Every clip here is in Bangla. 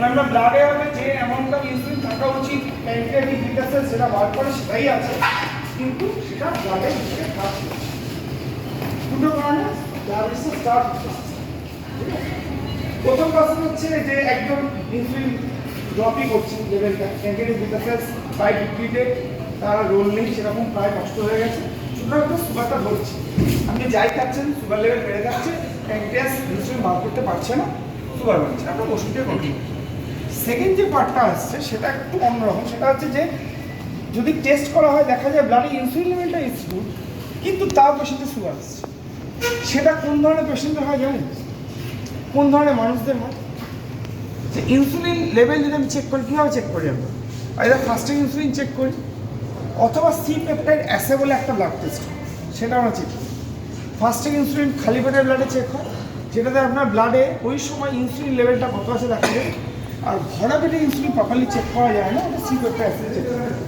আমরা ব্লাডে হবে যে অ্যামাউন্ট অফ ইনসুলিন থাকা উচিত প্যানক্রিয়াটিক বিটা সেল সেটা বার করে সেটাই আছে, কিন্তু সেটা ব্লাডে হিসেবে থাকছে। দুটো কারণে ডায়াবেটিসের স্টার্ট হচ্ছে। প্রথম কারণ হচ্ছে যে একদম ইনসুলিন ড্রপই করছে লেভেলটা, প্যানক্রিয়াটিক বিটা সেলস বাই ডিক্রিটে তার রোল নেই, সেরকম প্রায় নষ্ট হয়ে গেছে। সুতরাং তো সুগারটা ধরছে, আপনি যাই খাচ্ছেন সুগার লেভেল বেড়ে যাচ্ছে, প্যানক্রিয়াস ইনসুলিন বার করতে পারছে না, সুগার বাড়ছে, আপনার ওষুধে কন্ট্রোল। সেকেন্ড যে পার্টটা আসছে সেটা একটু অন্যরকম, সেটা হচ্ছে যে যদি টেস্ট করা হয় দেখা যায় ব্লাডে ইনসুলিন লেভেলটা ইজ গুড, কিন্তু তাও পেশেন্টের সুগার আসছে। সেটা কোন ধরনের পেশেন্টের হয় জানেন? কোন ধরনের মানুষদের হয়? যে ইনসুলিন লেভেল যদি আমি চেক করি, কীভাবে চেক করি আমরা? আইদার ফাস্টিং ইনসুলিন চেক করি, অথবা সি পেপটাইড অ্যাসে বলে একটা ব্লাড টেস্ট, সেটা আমরা চেক করি। ফাস্টিং ইনসুলিন খালি পেটের ব্লাডে চেক হয়, যেটাতে আপনার ব্লাডে ওই সময় ইনসুলিন লেভেলটা কত আছে দেখা যায়। আর ভরা পেটে ইনসুলিন প্রপারলি চেক করা যায় না, ওটা সি পেপটাইড অ্যাসে চেক করা যায়।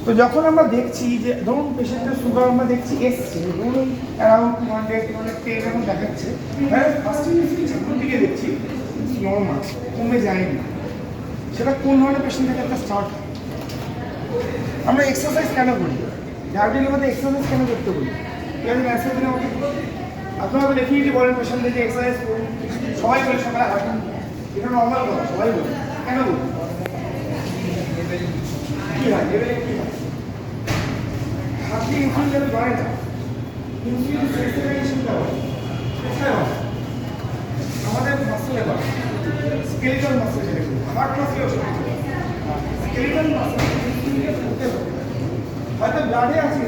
তো যখন আমরা দেখছি যে ধরুন পেশেন্টের সুগার আমরা দেখছি এসছে, ধরুন অ্যারাউন্ড 200 210 এরকম দেখাচ্ছে, হ্যাঁ ফাস্টিং ইনসুলিন চেক করতে গিয়ে দেখছি নর্মাল, কমে যায়নি। সেটা কোন ধরনের পেশেন্টের ক্ষেত্রে স্টার্ট হয়? আমরা এক্সারসাইজ কেন করি? ডায়াবেটিসের মধ্যে এক্সারসাইজ কেন করতে বলি? মেসেজ দিন আমাকে, আপনারা তো ডেফিনেটলি বলেন পেশেন্টদের যে এক্সারসাইজ করুন, সবাই বলে সকালে হাঁটুন, এটা নর্মাল কথা, সবাই বলে। কেন বলি? কী হয় লেভেলে কী হয়? হাঁটলে ইনসুলিন লেভেল বাড়ে না, ইনসুলিন সেন্সিটাইজেশনটা হয়, কোথায় হয়? আমাদের মাসেলে বাড়ে, স্কেলিটাল মাসেল, যেটা হার্ট মাসেলেও সেটা স্কেলিটাল মাসেল ইনসুলিনকে করতে হবে। হয়তো ব্লাডে আছে